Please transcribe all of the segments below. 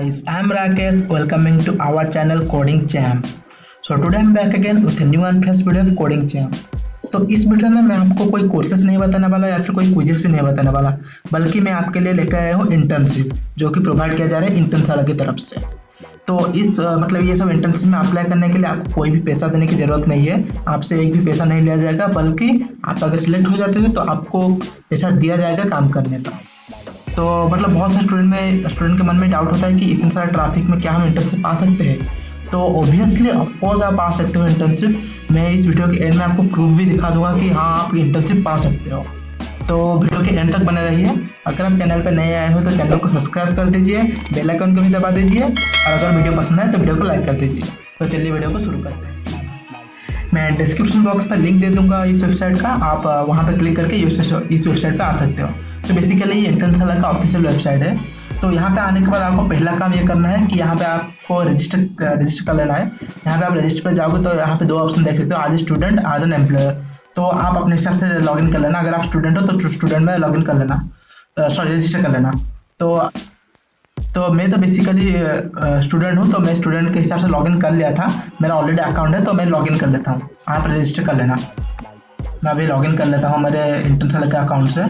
guys, I'm Rakesh. Welcoming to our channel Coding Jam. So today I'm back again with a new and fresh video of Coding Jam. तो इस video में मैं आपको कोई courses नहीं बताने वाला या फिर कोई क्विज़ेस भी नहीं बताने वाला, बल्कि मैं आपके लिए लेकर आया हूँ इंटर्नशिप, जो कि प्रोवाइड किया जा रहा है इंटर्नशाला की तरफ से। तो इस मतलब ये सब इंटर्नशिप में अप्लाई करने के लिए आपको कोई भी पैसा देने की ज़रूरत नहीं है, आपसे एक भी पैसा नहीं लिया जाएगा, बल्कि आप अगर सिलेक्ट हो जाते हैं तो आपको पैसा दिया जाएगा काम करने का। तो मतलब बहुत से स्टूडेंट के मन में डाउट होता है कि इतने सारे ट्रैफिक में क्या हम इंटर्नशिप पा सकते हैं। तो ऑब्वियसली ऑफकोर्स आप पा सकते हो इंटर्नशिप। मैं इस वीडियो के एंड में आपको प्रूफ भी दिखा दूंगा कि हाँ आप इंटर्नशिप पा सकते हो। तो वीडियो के एंड तक बने रहिए। अगर आप चैनल पर नए आए हो तो चैनल को सब्सक्राइब कर दीजिए, बेल आइकन को भी दबा दीजिए, और अगर वीडियो पसंद है तो वीडियो को लाइक कर दीजिए। तो चलिए वीडियो को शुरू करते हैं। मैं डिस्क्रिप्शन बॉक्स पर लिंक दे दूंगा इस वेबसाइट का, आप वहाँ पर क्लिक करके इस वेबसाइट पर आ सकते हो। तो बेसिकली ये इंटर्नशाला का ऑफिशियल वेबसाइट है। तो यहाँ पे आने के बाद आपको पहला काम ये करना है कि यहाँ पे आपको रजिस्टर कर लेना है। यहाँ पे आप रजिस्टर पर जाओगे तो यहाँ पे दो ऑप्शन देख सकते हो, as a student, as an employer. तो आप अपने हिसाब से लॉगिन कर लेना। अगर आप स्टूडेंट हो तो स्टूडेंट में लॉगिन कर लेना, रजिस्टर कर लेना। तो मैं तो बेसिकली स्टूडेंट हूँ, तो मैं स्टूडेंट के हिसाब से लॉगिन कर लिया था। मेरा ऑलरेडी अकाउंट है तो मैं लॉगिन कर लेता हूँ। आप रजिस्टर कर लेना। मैं अभी लॉगिन कर लेता हूँ मेरे इंटर्नशाला के अकाउंट से।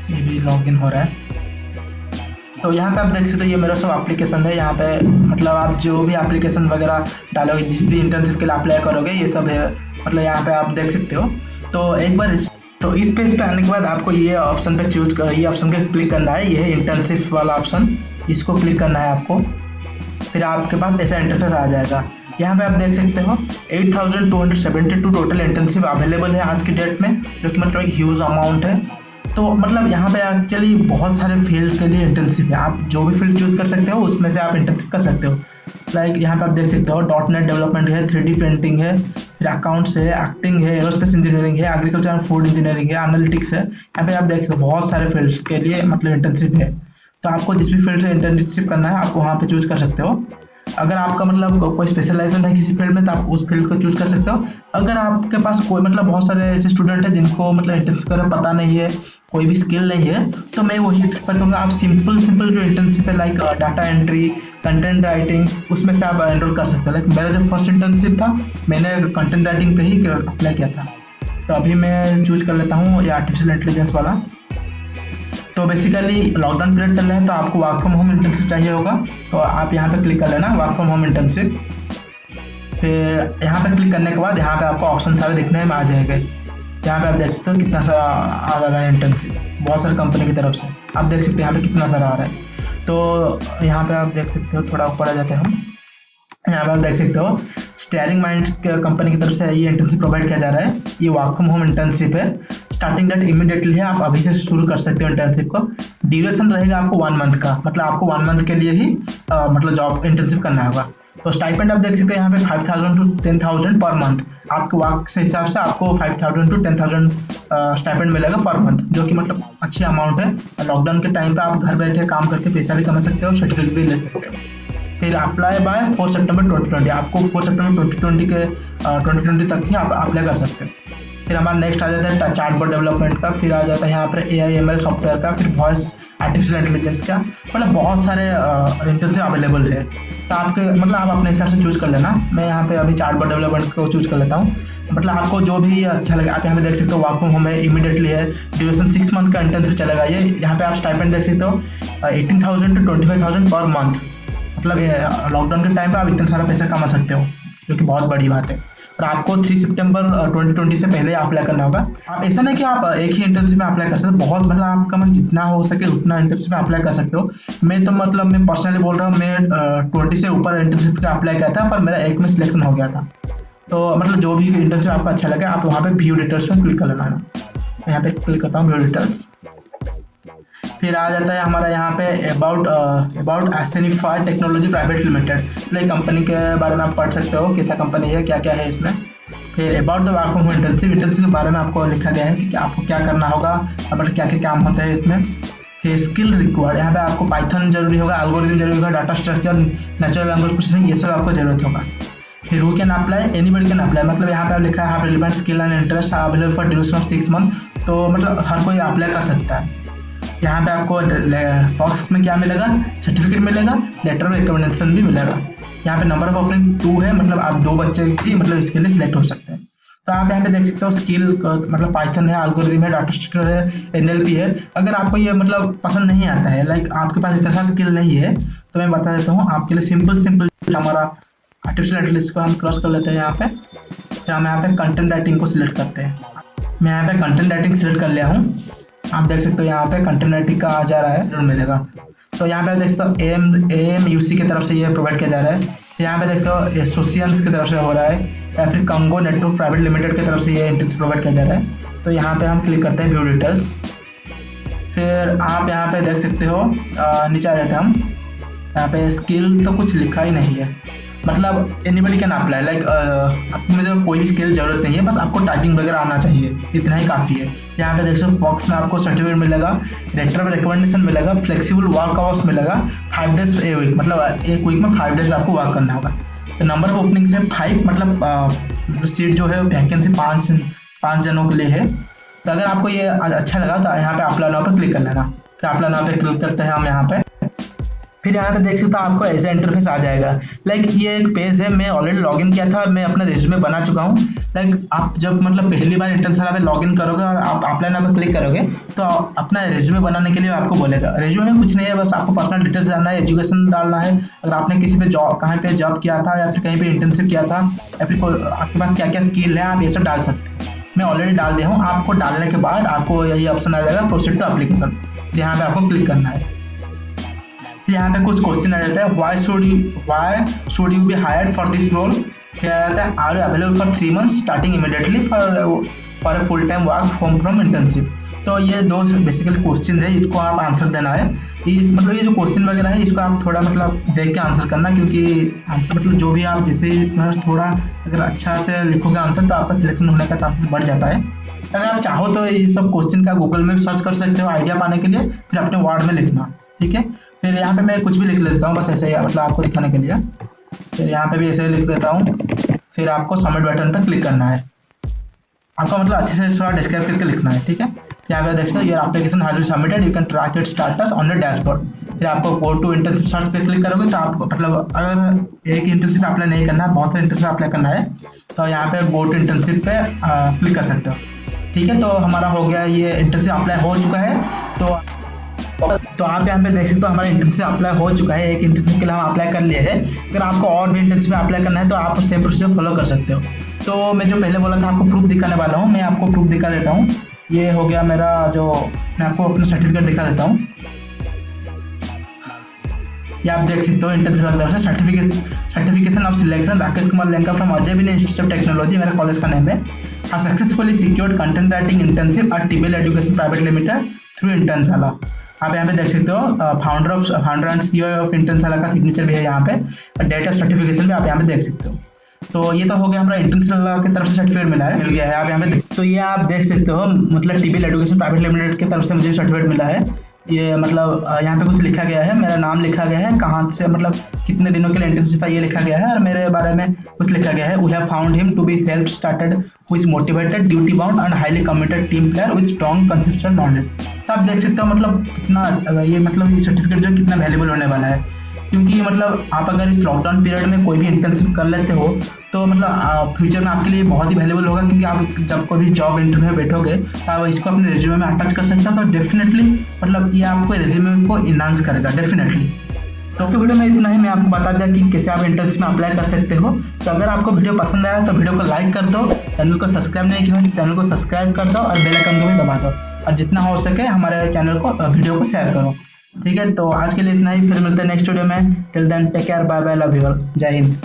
ये भी लॉगिन हो रहा है। तो यहाँ पे आप देख सकते हो ये मेरा सब एप्लीकेशन है। यहाँ पे मतलब आप जो भी एप्लीकेशन वगैरह डालोगे, जिस भी इंटर्नशिप के लिए अप्लाई करोगे, ये सब है। मतलब यहाँ पे आप देख सकते हो। तो एक बार इस पेज पे आने के बाद आपको ये ऑप्शन पे ये ऑप्शन पे क्लिक करना है। ये है इंटर्नशिप वाला ऑप्शन, इसको क्लिक करना है आपको। फिर आपके पास ऐसा इंटरफेस आ जाएगा। यहाँ पे आप देख सकते हो 8,272 टोटल इंटर्नशिप अवेलेबल है आज की डेट में, जो कि मतलब एक ह्यूज अमाउंट है। तो मतलब यहाँ पे एक्चुअली बहुत सारे फील्ड के लिए इंटर्नशिप है। आप जो भी फील्ड चूज कर सकते हो उसमें से आप इंटर्नशिप कर सकते हो। लाइक यहाँ पे आप देख सकते हो .NET डेवलपमेंट है, 3D प्रिंटिंग है, फिर अकाउंट्स है, एक्टिंग है, एरोस्पेस इंजीनियरिंग है, एग्रीकल्चर एंड फूड इंजीनियरिंग है, एनालिटिक्स है। यहाँ पे आप देख सकते हो बहुत सारे फील्ड्स के लिए मतलब इंटर्नशिप है। तो आपको जिस भी फील्ड से इंटर्नशिप करना है आप वहाँ पे चूज कर सकते हो। अगर आपका मतलब कोई स्पेशलाइजेशन है किसी फील्ड में तो आप उस फील्ड को चूज कर सकते हो। अगर आपके पास कोई मतलब बहुत सारे ऐसे स्टूडेंट हैं जिनको मतलब इंटर्नशिप करना पता नहीं है, कोई भी स्किल नहीं है, तो मैं वही प्रेफर करूँगा आप सिंपल जो इंटर्नशिप है, like data entry, content writing, उसमें से आप एनरोल कर सकते हो। लाइक मेरा जो फर्स्ट इंटर्नशिप था मैंने कंटेंट राइटिंग पे ही अप्लाई किया था। तो अभी मैं चूज कर लेता हूँ ये आर्टिफिशियल इंटेलिजेंस वाला। तो बेसिकली लॉकडाउन पीरियड चल रहा है तो आपको वर्क फ्रॉम होम इंटर्नशिप चाहिए होगा। तो आप यहाँ पे क्लिक कर लेना वर्क फ्रॉम होम इंटर्नशिप। फिर यहाँ पे क्लिक करने के बाद यहाँ पे आपको ऑप्शन सारे दिखने में आ जाएंगे। यहाँ पे आप देख सकते हो कितना सारा आ रहा है इंटर्नशिप, बहुत सारी कंपनी की तरफ से। आप देख सकते हो यहाँ पे कितना सारा आ रहा है। तो यहाँ पे आप देख सकते हो, थोड़ा ऊपर आ जाते हैं हम। यहाँ पे आप देख सकते हो स्टेयरिंग माइंड कंपनी की तरफ से ये इंटर्नशिप प्रोवाइड किया जा रहा है। ये वर्क फ्रॉम होम इंटर्नशिप है। स्टार्टिंग डेट इमीडिएटली है, आप अभी से शुरू कर सकते हो इंटर्नशिप को। ड्यूरेशन रहेगा आपको 1 मंथ का, मतलब आपको 1 मंथ के लिए ही मतलब जॉब इंटर्नशिप करना होगा। तो स्टाइपेंड आप देख सकते हैं यहाँ पे 5,000 to 10,000 पर मंथ। आपके वर्क से हिसाब से आपको 5,000 to 10,000 स्टाइपेंड मिलेगा पर मंथ, जो कि मतलब अच्छी अमाउंट है। लॉकडाउन के टाइम पे आप घर बैठे काम करके पैसा भी कमा सकते हो, सर्टिफिकेट भी ले सकते हो। फिर अप्लाई बाय 4 सितंबर 2020, आपको 4 सितंबर 2020 तक ही आप अप्लाई कर सकते हो। फिर हमारा नेक्स्ट आ जाता है चैटबॉट डेवलपमेंट का, फिर आ जाता है यहाँ पर AI/ML सॉफ्टवेयर का, फिर वॉइस आर्टिफिशियल इंटेलिजेंस का। मतलब बहुत सारे इंटर्नशिप अवेलेबल है। तो आपके मतलब आप अपने हिसाब से चूज कर लेना। मैं यहाँ पे अभी चैटबॉट डेवलपमेंट को चूज कर लेता हूँ। मतलब आपको जो भी अच्छा लगे। आप यहाँ पे देख सकते हो वर्क फ्रॉम होम है, इमीडिएटली है, ड्यूरेशन 6 मंथ का इंटर्नशिप चलेगा ये। यहाँ पे आप स्टाइपेंड देख सकते हो 18,000 to 25,000 पर मंथ। मतलब लॉकडाउन के टाइम पे आप इतना सारा पैसा कमा सकते हो, जो कि बहुत बड़ी बात है। और आपको 3 सितंबर 2020 से पहले अप्लाई करना होगा। आप ऐसा नहीं कि आप एक ही इंटर्नशिप में अप्लाई कर सकते हो, बहुत मतलब आपका मन जितना हो सके उतना इंटर्नशिप में अप्लाई कर सकते हो। मैं तो मतलब मैं पर्सनली बोल रहा हूँ, मैं 20 से ऊपर इंटर्नशिप का अप्लाई किया था, पर मेरा एक में सिलेक्शन हो गया था। तो मतलब जो भी इंटर्नशिप आपको अच्छा लगे आप वहाँ पे व्यू डिटेल्स में क्लिक कर लेना है। यहाँ पे क्लिक करता हूँ व्यू डिटेल्स। फिर आ जाता है हमारा यहाँ पे अबाउट एसएनफाई टेक्नोलॉजी प्राइवेट लिमिटेड। मतलब कंपनी के बारे में आप पढ़ सकते हो कैसा कंपनी है, क्या क्या है इसमें। फिर about the work from home internship के बारे में आपको लिखा गया है कि आपको क्या करना होगा, मतलब क्या क्या काम होता है इसमें। फिर स्किल रिक्वायर्ड, यहाँ पे आपको पाइथन जरूरी होगा, एल्गोरिथम जरूरी होगा, data structure, natural language processing, ये सब आपको जरूरत होगा। फिर who can apply, anybody can apply. मतलब यहाँ पे आप लिखा है relevant skill and interest available for duration of 6 month. तो मतलब हर कोई अप्लाई कर सकता है। यहाँ पे आपको बॉक्स में क्या मिलेगा, सर्टिफिकेट मिलेगा, लेटर ऑफ रिकमेंडेशन भी मिलेगा। यहाँ पे नंबर ऑफ ओपनिंग 2 है, मतलब आप 2 बच्चे ही मतलब इसके लिए सिलेक्ट हो सकते हैं। तो आप यहाँ पे देख सकते हो स्किल मतलब पाइथन है, एल्गोरिथम है, डाटा स्ट्रक्चर है, एनएलपी है। अगर आपको ये मतलब पसंद नहीं आता है, लाइक आपके पास इतना सा स्किल नहीं है, तो मैं बता देता हूँ आपके लिए सिंपल हमारा आर्टिफिशियल इंटेलिजेंस को हम क्रॉस कर लेते हैं यहाँ पे। फिर हम यहाँ पे कंटेंट राइटिंग को सिलेक्ट करते हैं। मैं यहाँ पे कंटेंट राइटिंग सिलेक्ट कर लिया हूँ। आप देख सकते हो यहाँ पे कंटेंट राइटिंग का आ जा रहा है, जरूर मिलेगा। तो यहाँ पे आप देख सकते हो AMUC की तरफ से ये प्रोवाइड किया जा रहा है। यहाँ पे देखते हो एसोसिएशंस की तरफ से हो रहा है, या फिर कंगो नेटवर्क प्राइवेट लिमिटेड की तरफ से ये इंटर्नशिप प्रोवाइड किया जा रहा है। तो यहाँ पे हम क्लिक करते हैं व्यू डिटेल्स। फिर आप यहाँ पे देख सकते हो नीचे आ जाते हैं हम। यहाँ पे स्किल तो कुछ लिखा ही नहीं है, मतलब एनीबडी कैन अप्लाई, लाइक आपको मुझे कोई स्किल जरूरत नहीं है, बस आपको टाइपिंग वगैरह आना चाहिए, इतना ही काफ़ी है। यहाँ पे देख सकते हो बॉक्स में आपको सर्टिफिकेट मिलेगा, लेटर ऑफ रिकमेंडेशन मिलेगा, फ्लेक्सिबल वर्क आवर्स मिलेगा, 5 डेज ए वीक, मतलब एक वीक में 5 डेज आपको वर्क करना होगा। तो नंबर ऑफ ओपनिंग्स है 5, मतलब सीट जो है वैकेंसी 5 जनों के लिए है। तो अगर आपको ये अच्छा लगा तो यहाँ पे अप्लाई नाउ पे क्लिक कर लेना। फिर अप्लाई नाउ पे क्लिक करते हैं हम यहाँ पे। फिर यहाँ पे देख सकते हो आपको ऐसा इंटरफेस आ जाएगा। लाइक ये एक पेज है, मैं ऑलरेडी लॉगिन किया था और मैं अपना रिज्यूमे बना चुका हूँ। लाइक आप जब मतलब पहली बार इंटर्नशाला पे लॉगिन करोगे और आप अप्लाई नाउ पे क्लिक करोगे तो अपना रिज्यूमे बनाने के लिए आपको बोलेगा। रिज्यूमे में कुछ नहीं है, बस आपको पर्सनल डिटेल्स डालना है, एजुकेशन डालना है, अगर आपने किसी पे जॉब कहाँ पे जॉब किया था या फिर कहीं पे इंटर्नशिप किया था, या फिर आपके पास क्या क्या स्किल है, आप ये सब डाल सकते हैं। मैं ऑलरेडी डाल दिया हूँ। आपको डालने के बाद आपको यही ऑप्शन आ जाएगा प्रोसीड टू एप्लीकेशन, यहाँ पे आपको क्लिक करना है। फिर यहाँ पे कुछ क्वेश्चन आ जाता है, why should you be hired for this role. फिर आ जाता है are you available for 3 months starting immediately for a full time work from internship. तो ये 2 बेसिकली क्वेश्चन है, इसको आप आंसर देना है। मतलब ये जो क्वेश्चन वगैरह है इसको आप थोड़ा मतलब देख के आंसर करना, क्योंकि आंसर मतलब जो भी आप जैसे थोड़ा अगर अच्छा से लिखोगे आंसर तो आपका सिलेक्शन होने का चांसेस बढ़ जाता है। अगर आप चाहो तो ये सब क्वेश्चन का गूगल में सर्च कर सकते हो आइडिया पाने के लिए, फिर अपने वर्ड में लिखना, ठीक है। फिर यहाँ पे मैं कुछ भी लिख लेता हूँ, बस ऐसे ही मतलब आपको दिखाने के लिए। फिर यहाँ पे भी ऐसे ही लिख देता हूँ। फिर आपको सबमिट बटन पर क्लिक करना है। आपको मतलब अच्छे से थोड़ा डिस्क्राइब करके लिखना है, ठीक है। यहाँ पे देख सकते हो your application has been submitted, you can track it status on your dashboard. फिर आपको गो टू इंटर्नशिप सर्च पे क्लिक करोगे तो आपको मतलब अगर एक इंटर्नशिप अप्लाई नहीं करना है, बहुत सारे इंटर्नशिप अप्लाई करना है, तो यहाँ पे गो टू इंटर्नशिप पे क्लिक कर सकते हो, ठीक है। तो हमारा हो गया, ये इंटर्नशिप अप्लाई हो चुका है। तो आप यहाँ पे देख सकते हो हमारा इंटर्नशिप अप्लाई हो चुका है। एक इंटर्नशिप के लिए हम अप्लाई कर लिए हैं। अगर आपको और भी इंटर्नशिप में अप्लाई करना है तो आप सेम प्रोसीजर फॉलो कर सकते हो। तो मैं जो पहले बोला था आपको प्रूफ दिखाने वाला हूँ, मैं आपको प्रूफ दिखा देता हूँ। ये हो गया मेरा जो, मैं आपको अपना सर्टिफिकेट दिखा देता हूँ। ये आप देख सकते हो इंटर्नशिप की तरफ से certification of selection Rakesh Kumar Lenka from Ajay Binay institute of technology, मेरा कॉलेज का नेम है। हाँ, successfully secured content writing internship at TBL education private limited through Internshala. आप यहाँ पे देख सकते हो founder and CEO of Internshala का सिग्नेचर भी है यहाँ पे, डेट ऑफ सर्टिफिकेशन भी आप यहाँ पे देख सकते हो। तो ये तो हो गया, हमारा इंटर्नशाला की तरफ से सर्टिफिकेट मिल गया है। आप यहाँ पे तो ये आप देख सकते हो मतलब टीबीएल एजुकेशन प्राइवेट लिमिटेड की तरफ से मुझे सर्टिफिकेट मिला है। ये मतलब यहाँ पे कुछ लिखा गया है, मेरा नाम लिखा गया है, कहाँ से मतलब कितने दिनों के लिए इंटर्नशिप है ये लिखा गया है, और मेरे बारे में कुछ लिखा गया है। We have found him to be self started, who is motivated, duty bound and highly committed team player with strong conceptual knowledge. तो आप देख सकते हो मतलब कितना ये मतलब ये सर्टिफिकेट जो कितना वैल्यूबल होने वाला है, क्योंकि मतलब आप अगर इस लॉकडाउन पीरियड में कोई भी इंटर्नशिप कर लेते हो तो मतलब फ्यूचर में आपके लिए बहुत ही वैल्यूबल होगा, क्योंकि आप जब कोई भी जॉब इंटरव्यू में बैठोगे तो आप इसको अपने रिज्यूमे में अटैच कर सकते हो। तो डेफिनेटली मतलब ये आपको रिज्यूमे को इन्हांस करेगा डेफिनेटली। तो उसके वीडियो में इतना ही, मैं आपको बता दिया कि कैसे आप इंटर्नशिप में अप्लाई कर सकते हो। तो अगर आपको वीडियो पसंद आया तो वीडियो को लाइक कर दो, चैनल को सब्सक्राइब नहीं किया तो चैनल को सब्सक्राइब कर दो और बेल आइकन को भी दबा दो, और जितना हो सके हमारे चैनल को वीडियो को शेयर करो, ठीक है। तो आज के लिए इतना ही, फिर मिलते हैं नेक्स्ट वीडियो में। Till then take care, bye bye, love you all, Jai Hind.